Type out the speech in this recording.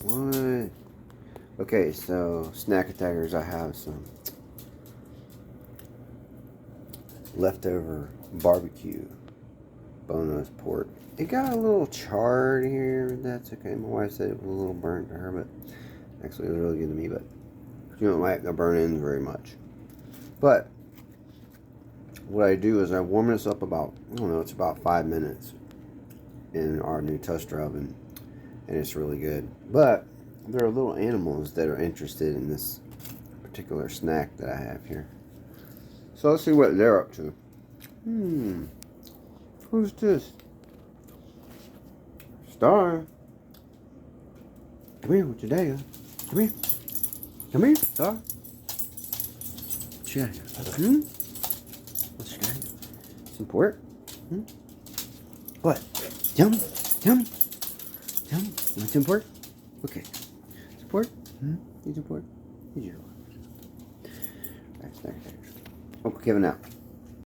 What? Okay, so snack attackers, I have some leftover barbecue boneless pork. It got a little charred here, but that's okay. My wife said it was a little burnt to her, but actually it was really good to me, but you don't like the burn ends very much. But what I do is I warm this up about, I don't know, it's about 5 minutes in our new toaster oven, and it's really good. But there are little animals that are interested in this particular snack that I have here. So let's see what they're up to. Who's this? Star. Come here with your dad. Come here. Come here, Star. What you got here? What you got here? Some pork? What? Yum? Yum? Yum? You want some pork? Okay. Some pork? Need some pork? Need your pork. Alright, there. Oh, Kevin out.